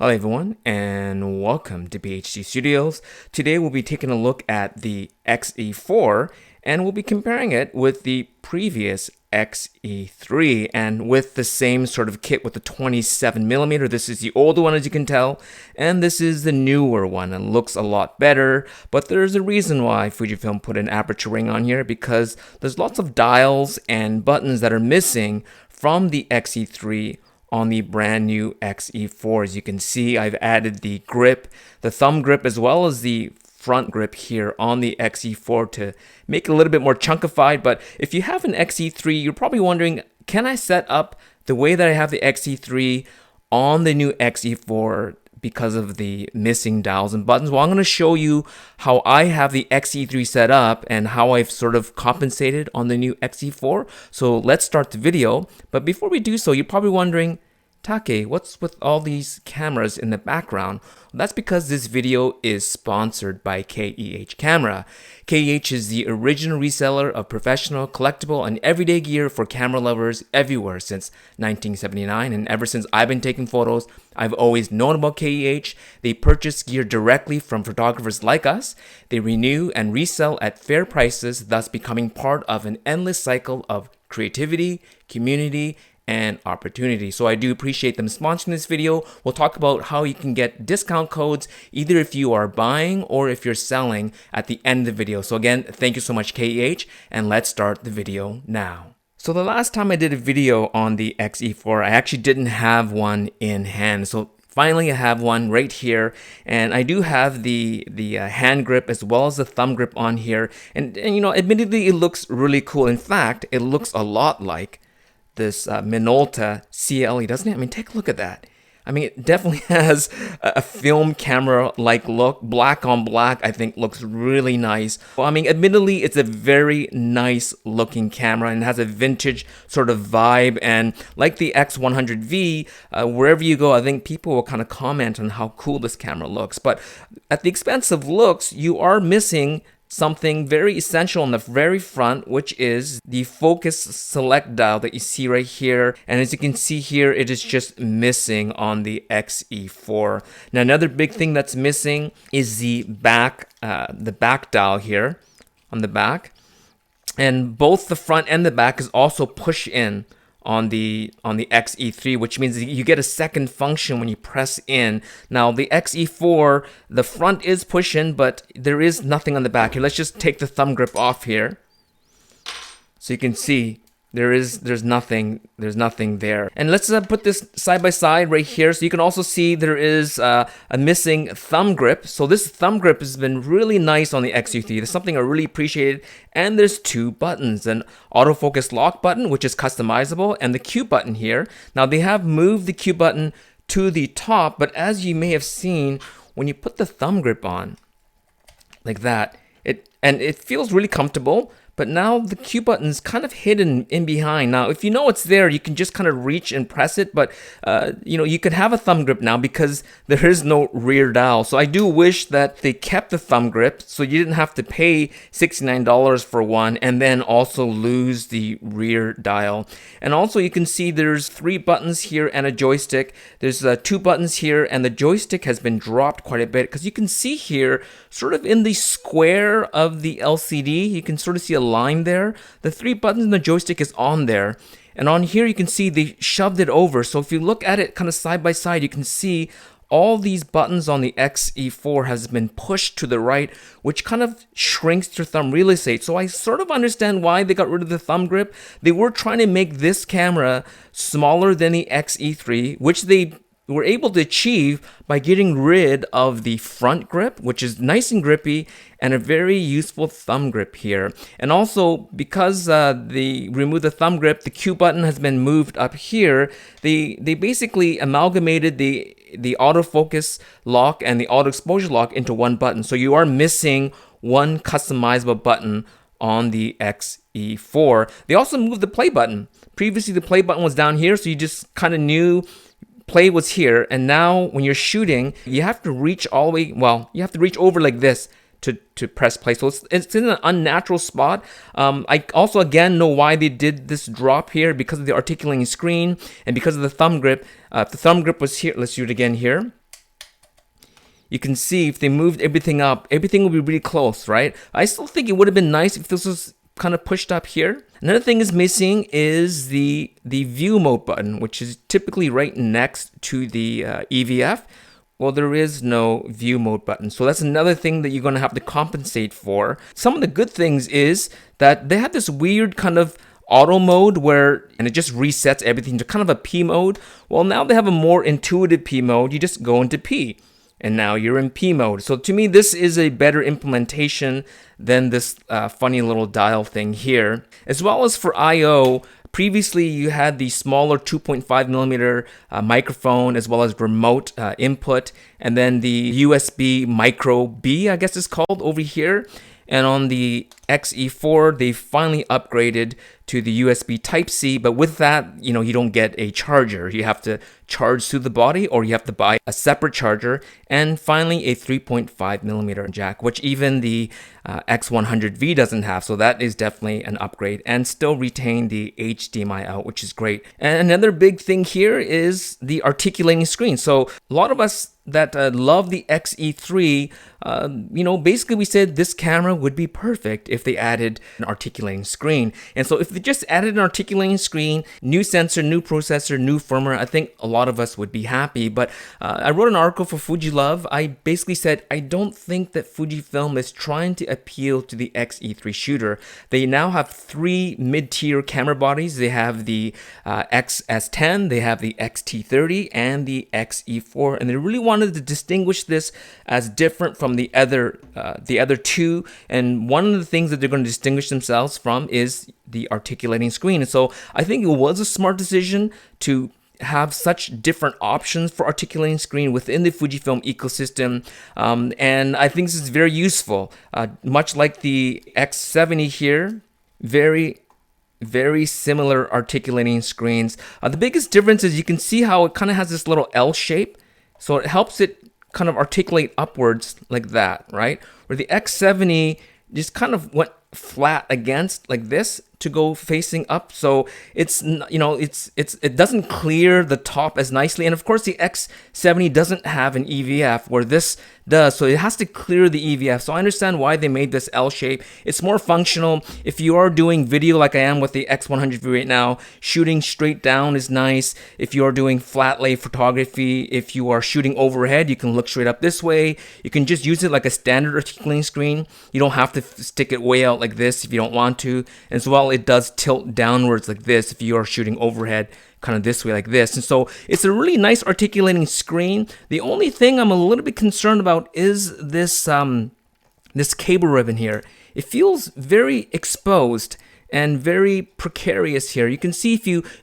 Hello everyone and welcome to PhD Studios. Today we'll be taking a look at the XE4 and we'll be comparing it with the previous XE3 and with the same sort of kit with the 27mm. This is the older one as you can tell, and this is the newer one and looks a lot better, but there's a reason why Fujifilm put an aperture ring on here, because there's lots of dials and buttons that are missing from the XE3 on the brand new XE4. As you can see, I've added the grip, the thumb grip, as well as the front grip here on the XE4 to make it a little bit more chunkified. But if you have an XE3, you're probably wondering, can I set up the way that I have the XE3 on the new XE4 because of the missing dials and buttons? Well, I'm going to show you how I have the XE3 set up and how I've sort of compensated on the new XE4. So let's start the video. But before we do so, you're probably wondering, Take, what's with all these cameras in the background? Well, that's because this video is sponsored by KEH Camera. KEH is the original reseller of professional, collectible, and everyday gear for camera lovers everywhere since 1979. And ever since I've been taking photos, I've always known about KEH. They purchase gear directly from photographers like us. They renew and resell at fair prices, thus becoming part of an endless cycle of creativity, community, and opportunity. So I do appreciate them sponsoring this video. We'll talk about how you can get discount codes either if you are buying or if you're selling at the end of the video. So again, thank you so much, KEH, and let's start the video now. So the last time I did a video on the XE4, I actually didn't have one in hand. So finally I have one right here, and I do have the hand grip as well as the thumb grip on here. And you know, admittedly, it looks really cool. In fact, it looks a lot like this Minolta CLE, doesn't it? I mean, take a look at that. I mean, it definitely has a film camera-like look. Black on black, I think, looks really nice. Well, I mean, admittedly, it's a very nice-looking camera and has a vintage sort of vibe. And like the X100V, wherever you go, I think people will kind of comment on how cool this camera looks. But at the expense of looks, you are missing something very essential on the very front, which is the focus select dial that you see right here. And as you can see here, it is just missing on the XE4. Now, another big thing that's missing is the back dial here on the back. And both the front and the back is also push in on the XE3, which means you get a second function when you press in. Now the XE4, the front is push in, but there is nothing on the back here. Let's just take the thumb grip off here, so you can see there's nothing there. And let's put this side by side right here, so you can also see there is a missing thumb grip. So this thumb grip has been really nice on the XE3. There's something I really appreciated. And there's two buttons, an autofocus lock button, which is customizable, and the Q button here. Now they have moved the Q button to the top, but as you may have seen, when you put the thumb grip on like that, it feels really comfortable. But now the Q button's kind of hidden in behind. Now, if you know it's there, you can just kind of reach and press it. But, you know, you could have a thumb grip now because there is no rear dial. So I do wish that they kept the thumb grip so you didn't have to pay $69 for one and then also lose the rear dial. And also you can see there's 3 buttons here and a joystick. There's 2 buttons here, and the joystick has been dropped quite a bit because you can see here sort of in the square of the LCD, you can sort of see a line there. The 3 buttons and the joystick is on there, and on here you can see they shoved it over. So if you look at it kind of side by side, you can see all these buttons on the XE4 has been pushed to the right, which kind of shrinks your thumb real estate. So I sort of understand why they got rid of the thumb grip. They were trying to make this camera smaller than the XE3, which they were able to achieve by getting rid of the front grip, which is nice and grippy, and a very useful thumb grip here. And also, because they removed the thumb grip, the Q button has been moved up here. They basically amalgamated the autofocus lock and the auto exposure lock into one button. So you are missing one customizable button on the XE4. They also moved the play button. Previously, the play button was down here, so you just kind of knew play was here, and now when you're shooting, you have to reach all the way, well, you have to reach over like this to press play. So it's in an unnatural spot. I also, again, know why they did this drop here, because of the articulating screen and because of the thumb grip. If the thumb grip was here, let's do it again here. you can see if they moved everything up, everything would be really close, right? I still think it would have been nice if this was kind of pushed up here. Another thing is missing is the view mode button, which is typically right next to the EVF. Well, there is no view mode button. So that's another thing that you're going to have to compensate for. Some of the good things is that they have this weird kind of auto mode and it just resets everything to kind of a P mode. Well, now they have a more intuitive P mode. You just go into P and now you're in P mode. So to me, this is a better implementation than this funny little dial thing here. As well as for I/O, previously you had the smaller 2.5 millimeter microphone as well as remote input, and then the USB micro B, I guess it's called over here. And on the X-E4, they finally upgraded to the USB Type-C, but with that, you don't get a charger. You have to charge through the body, or you have to buy a separate charger. And finally, a 3.5 millimeter jack, which even the X100V doesn't have. So that is definitely an upgrade, and still retain the HDMI out, which is great. And another big thing here is the articulating screen. So a lot of us that love the X-E3, basically we said this camera would be perfect if they added an articulating screen. And so if they just added an articulating screen, new sensor, new processor, new firmware, I think a lot of us would be happy. But I wrote an article for Fujilove. I basically said, I don't think that Fujifilm is trying to appeal to the X-E3 shooter. They now have 3 mid-tier camera bodies. They have the XS10, they have the X-T30, and the X-E4. And they really wanted to distinguish this as different from the other two. And one of the things that they're going to distinguish themselves from is the articulating screen. And so I think it was a smart decision to have such different options for articulating screen within the Fujifilm ecosystem, and I think this is very useful. Much like the X70 here, very similar articulating screens. The biggest difference is you can see how it kind of has this little L shape, so it helps it kind of articulate upwards like that, right? Where the X70 just kind of went flat against like this to go facing up, so it doesn't clear the top as nicely. And of course the X70 doesn't have an EVF where this does, so it has to clear the EVF. So I understand why they made this L shape. It's more functional if you are doing video like I am with the X100V right now. Shooting straight down is nice. If you are doing flat lay photography, if you are shooting overhead, you can look straight up this way. You can just use it like a standard articulating screen. You don't have to stick it way out like this if you don't want to. As well, it does tilt downwards like this if you are shooting overhead, kind of this way like this. And so it's a really nice articulating screen. The only thing I'm a little bit concerned about is this this cable ribbon here. It feels very exposed and very precarious here. You can see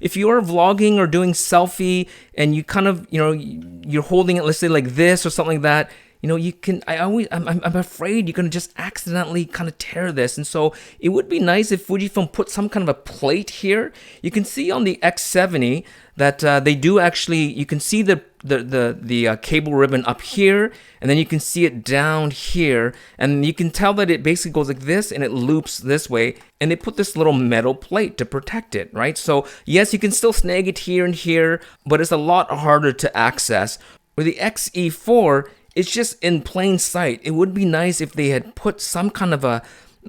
if you are vlogging or doing selfie and you kind of you're holding it, let's say like this or something like that, I'm afraid you're gonna just accidentally kind of tear this. And so it would be nice if Fujifilm put some kind of a plate here. You can see on the X70 that they do actually, you can see the cable ribbon up here, and then you can see it down here, and you can tell that it basically goes like this and it loops this way, and they put this little metal plate to protect it, right? So yes, you can still snag it here and here, but it's a lot harder to access. With the X-E4, it's just in plain sight. It would be nice if they had put some kind of a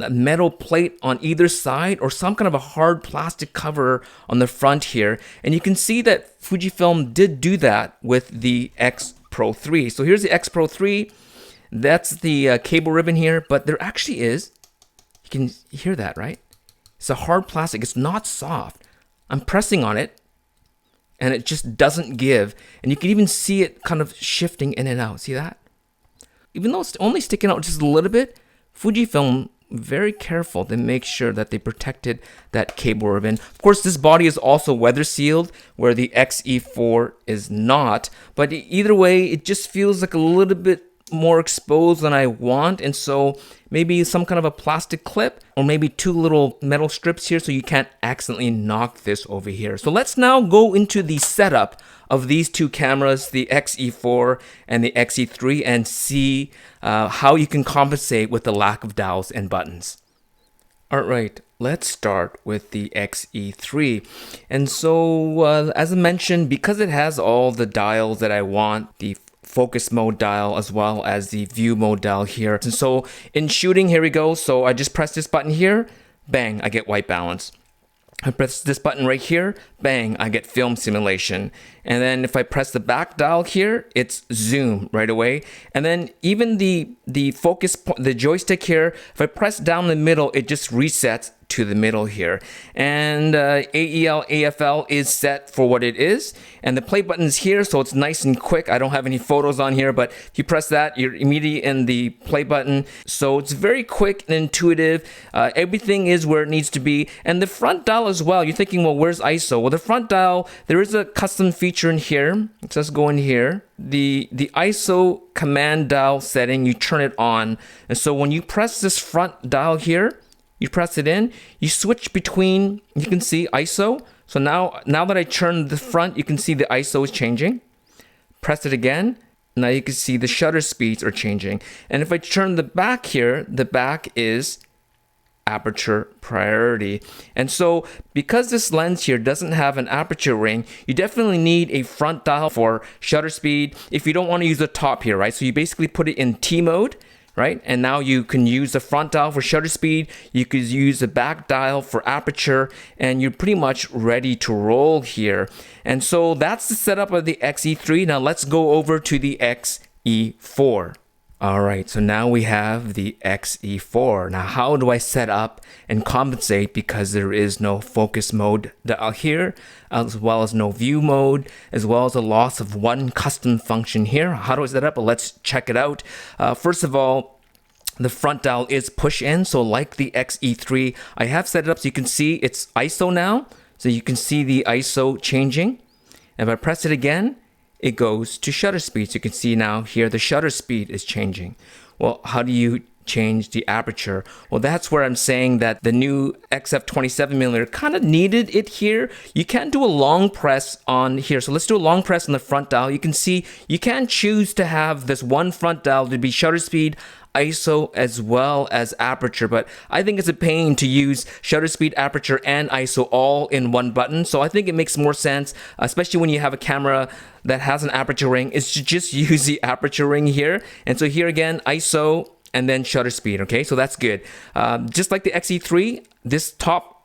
metal plate on either side, or some kind of a hard plastic cover on the front here. And you can see that Fujifilm did do that with the X Pro 3. So here's the X Pro 3. That's the cable ribbon here, but there actually is, you can hear that, right? It's a hard plastic. It's not soft. I'm pressing on it, and it just doesn't give. And you can even see it kind of shifting in and out. See that? Even though it's only sticking out just a little bit, Fujifilm very careful to make sure that they protected that cable ribbon. Of course, this body is also weather sealed, where the X-E4 is not. But either way, it just feels like a little bit more exposed than I want, and so maybe some kind of a plastic clip, or maybe 2 little metal strips here so you can't accidentally knock this over here. So let's now go into the setup of these 2 cameras, the X-E4 and the X-E3, and see how you can compensate with the lack of dials and buttons. Alright, let's start with the X-E3. And so as I mentioned, because it has all the dials that I want, the focus mode dial as well as the view mode dial here. And so in shooting, here we go. So I just press this button here, bang, I get white balance. I press this button right here, bang, I get film simulation. And then if I press the back dial here, it's zoom right away. And then even the focus point, the joystick here, if I press down the middle, it just resets to the middle here. And AEL, AFL is set for what it is. And the play button is here, so it's nice and quick. I don't have any photos on here, but if you press that, you're immediately in the play button. So it's very quick and intuitive. Everything is where it needs to be. And the front dial as well, you're thinking, well, where's ISO? Well, the front dial, there is a custom feature in here. So let's go in here. The ISO command dial setting, you turn it on. And so when you press this front dial here, you press it in, you switch between, you can see ISO. So now that I turn the front, you can see the ISO is changing. Press it again. Now you can see the shutter speeds are changing. And if I turn the back here, the back is aperture priority. And so because this lens here doesn't have an aperture ring, you definitely need a front dial for shutter speed if you don't want to use the top here, right? So you basically put it in T mode, right? And now you can use the front dial for shutter speed, you could use the back dial for aperture, and you're pretty much ready to roll here. And so that's the setup of the XE3. Now let's go over to the XE4. All right, so now we have the XE4. Now how do I set up and compensate because there is no focus mode dial here, as well as no view mode, as well as a loss of one custom function here? How do I set up? Well, let's check it out. First of all, the front dial is push in. So like the XE3, I have set it up so you can see it's ISO now. So you can see the ISO changing. And if I press it again, it goes to shutter speed. So you can see now here the shutter speed is changing. Well, how do you change the aperture? Well, that's where I'm saying that the new XF27mm kind of needed it here. You can do a long press on here. So let's do a long press on the front dial. You can see you can choose to have this one front dial to be shutter speed, ISO, as well as aperture, but I think it's a pain to use shutter speed, aperture, and ISO all in one button. So I think it makes more sense, especially when you have a camera that has an aperture ring, is to just use the aperture ring here. And so here again, ISO and then shutter speed. Okay, so that's good. Just like the XE3, this top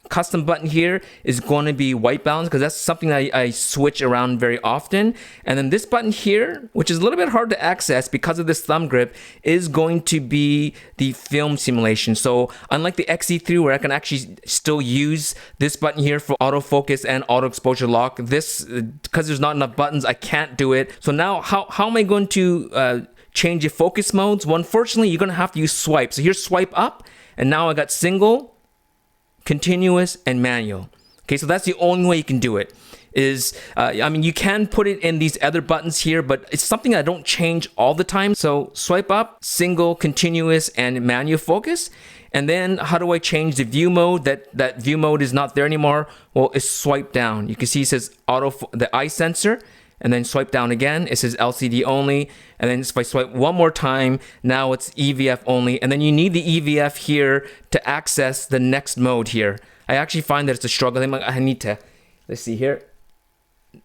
custom button here is going to be white balance because that's something I switch around very often. And then this button here, which is a little bit hard to access because of this thumb grip, is going to be the film simulation. So unlike the XE3 where I can actually still use this button here for autofocus and auto exposure lock, this, because there's not enough buttons, I can't do it. So now how am I going to change your focus modes? Well, unfortunately, you're going to have to use swipe. So here's swipe up, and now I got single, continuous, and manual. Okay, so that's the only way you can do it. Is I mean, you can put it in these other buttons here, but it's something I don't change all the time. So swipe up, single, continuous, and manual focus. And then how do I change the view mode? That view mode is not there anymore. Well, it's swipe down. You can see it says the eye sensor, and then swipe down again, it says LCD only. And then if I swipe one more time, now it's EVF only. And then you need the EVF here to access the next mode here. I actually find that it's a struggle. I need to, let's see here.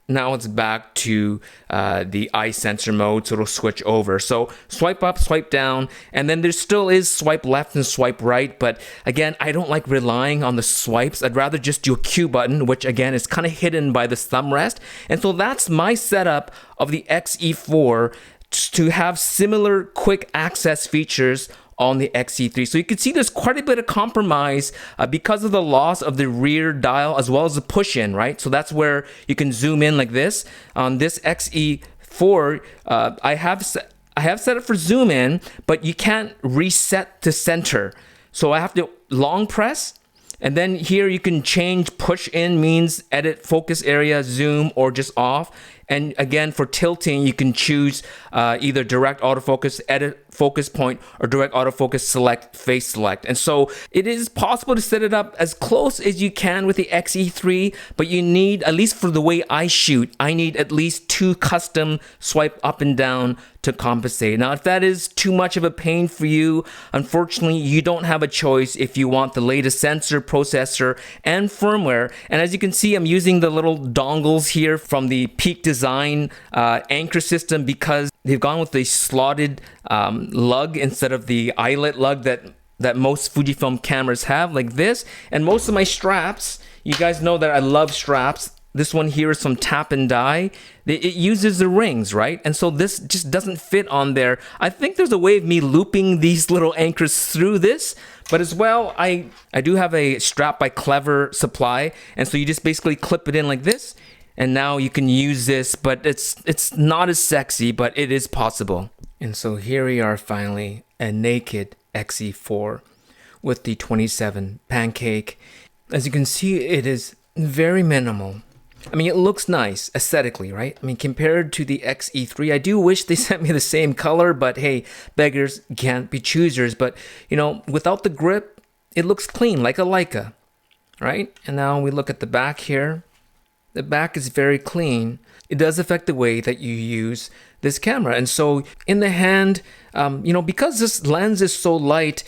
Now it's back to the eye sensor mode, so it'll switch over. So swipe up, swipe down, and then there still is swipe left and swipe right. But again, I don't like relying on the swipes. I'd rather just do a Q button, which again is kind of hidden by this thumb rest. And so that's my setup of the XE4 to have similar quick access features on the XE3. So you can see there's quite a bit of compromise because of the loss of the rear dial as well as the push in, right? So that's where you can zoom in like this. On this XE4, I have set it for zoom in, but you can't reset to center. So I have to long press, and then here you can change push in means edit focus area, zoom, or just off. And again, for tilting, you can choose either direct autofocus, edit focus point, or direct autofocus, select, face select. And so it is possible to set it up as close as you can with the XE3, but you need, at least for the way I shoot, I need at least 2 custom swipe up and down to compensate. Now, if that is too much of a pain for you, unfortunately, you don't have a choice if you want the latest sensor, processor, and firmware. And as you can see, I'm using the little dongles here from the Peak Design design anchor system because they've gone with the slotted lug instead of the eyelet lug that most Fujifilm cameras have, like this. And most of my straps, you guys know that I love straps. This one here is from Tap and Die. It uses the rings, right? And so this just doesn't fit on there. I think there's a way of me looping these little anchors through this, but as well, I do have a strap by Clever Supply, and so you just basically clip it in like this, and now you can use this, but it's not as sexy, but it is possible. And so here we are finally, a naked XE4 with the 27 pancake. As you can see, it is very minimal. I mean, it looks nice aesthetically, right? I mean, compared to the XE3, I do wish they sent me the same color, but hey, beggars can't be choosers. But, you know, without the grip, it looks clean, like a Leica, right? And now we look at the back here. The back is very clean. It does affect the way that you use this camera. And so in the hand, you know, because this lens is so light,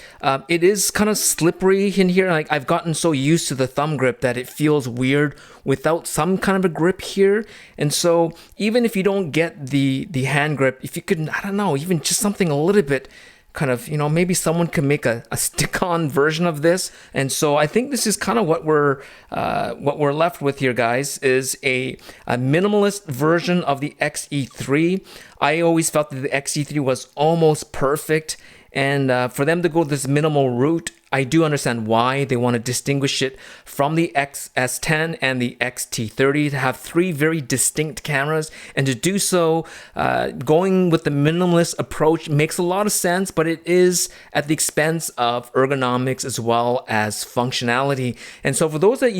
it is kind of slippery in here. Like, I've gotten so used to the thumb grip that it feels weird without some kind of a grip here. And so even if you don't get the hand grip, if you could, I don't know, even just something a little bit kind of, you know, maybe someone can make a stick-on version of this. And so I think this is kind of what we're left with here, guys, is a minimalist version of the XE3. I always felt that the XE3 was almost perfect, and for them to go this minimal route, I do understand why they want to distinguish it from the XS10 and the X-T30 to have three very distinct cameras, and to do so, going with the minimalist approach makes a lot of sense, but it is at the expense of ergonomics as well as functionality. And so for those of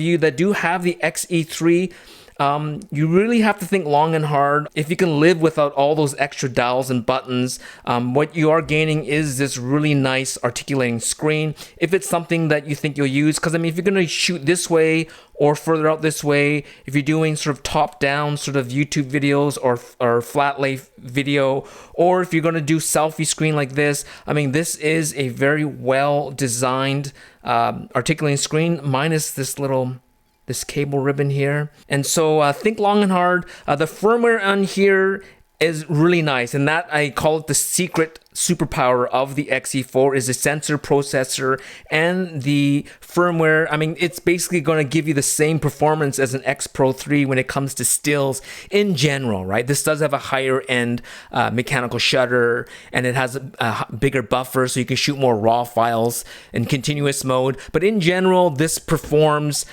you that do have the XE3, you really have to think long and hard. If you can live without all those extra dials and buttons, what you are gaining is this really nice articulating screen. If it's something that you think you'll use, because I mean, if you're going to shoot this way or further out this way, if you're doing sort of top-down sort of YouTube videos or flat lay video, or if you're going to do selfie screen like this, I mean, this is a very well-designed articulating screen, minus this cable ribbon here. And so think long and hard. The firmware on here is really nice, and that I call it the secret superpower of the XE4 is the sensor, processor, and the firmware. I mean, it's basically going to give you the same performance as an X Pro 3 when it comes to stills in general, right? This does have a higher end mechanical shutter, and it has a bigger buffer so you can shoot more raw files in continuous mode. But in general, this performs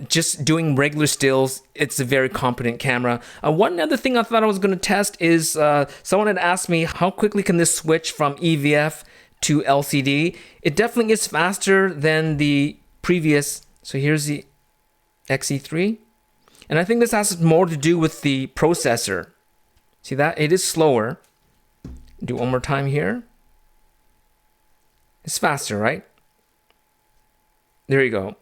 just doing regular stills. It's a very competent camera. One other thing I thought I was going to test is someone had asked me, how quickly can this switch from EVF to LCD? It definitely is faster than the previous. So here's the XE3. And I think this has more to do with the processor. See that? It is slower. Do one more time here. It's faster, right? There you go.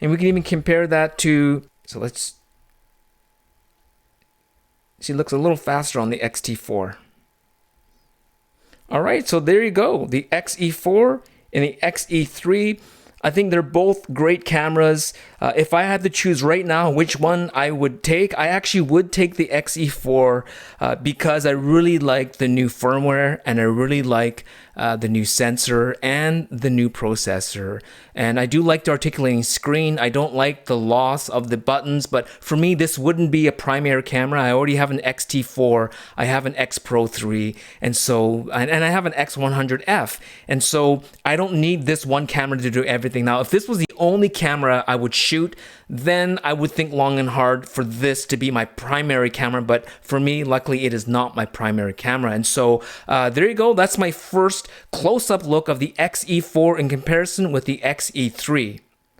And we can even compare that to, so let's see, it looks a little faster on the X-T4. All right, so there you go. The XE4 and the XE3. I think they're both great cameras. If I had to choose right now which one I would take, I actually would take the XE4 because I really like the new firmware, and I really like the new sensor and the new processor. And I do like the articulating screen. I don't like the loss of the buttons, but for me, this wouldn't be a primary camera. I already have an X-T4, I have an X Pro 3, and so, and I have an X100F. And so I don't need this one camera to do everything. Now, if this was the only camera I would shoot, then I would think long and hard for this to be my primary camera. But for me, luckily, it is not my primary camera. And so there you go. That's my first close-up look of the XE4 in comparison with the XE3.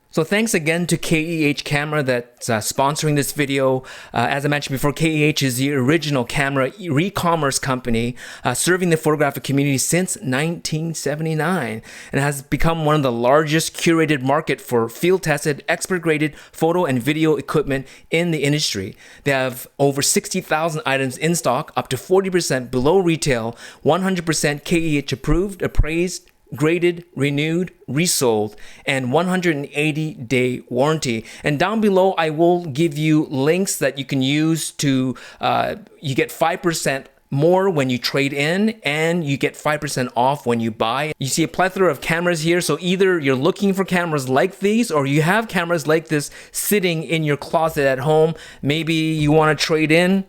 So thanks again to KEH Camera that's sponsoring this video. As I mentioned before, KEH is the original camera e-commerce company serving the photographic community since 1979, and has become one of the largest curated market for field-tested, expert-graded photo and video equipment in the industry. They have over 60,000 items in stock, up to 40% below retail, 100% KEH approved, appraised, graded, renewed, resold, and 180-day warranty. And down below, I will give you links that you can use to, you get 5% more when you trade in, and you get 5% off when you buy. You see a plethora of cameras here, so either you're looking for cameras like these or you have cameras like this sitting in your closet at home. Maybe you want to trade in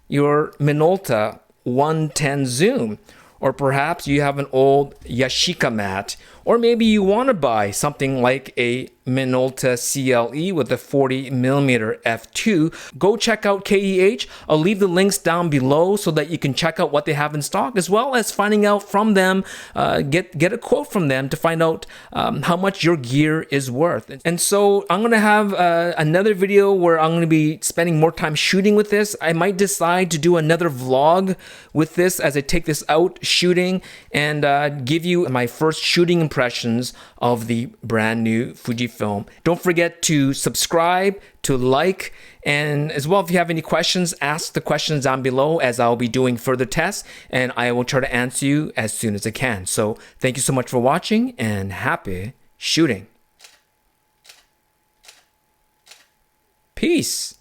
your Minolta 110 zoom, or perhaps you have an old Yashica mat, or maybe you want to buy something like a Minolta CLE with a 40mm f2. Go check out KEH. I'll leave the links down below so that you can check out what they have in stock, as well as finding out from them, get a quote from them to find out how much your gear is worth. And so I'm going to have another video where I'm going to be spending more time shooting with this. I might decide to do another vlog with this as I take this out shooting and give you my first shooting impressions of the brand new Fujifilm. Don't forget to subscribe, to like, and as well, if you have any questions, ask the questions down below, as I'll be doing further tests and I will try to answer you as soon as I can. So thank you so much for watching and happy shooting. Peace.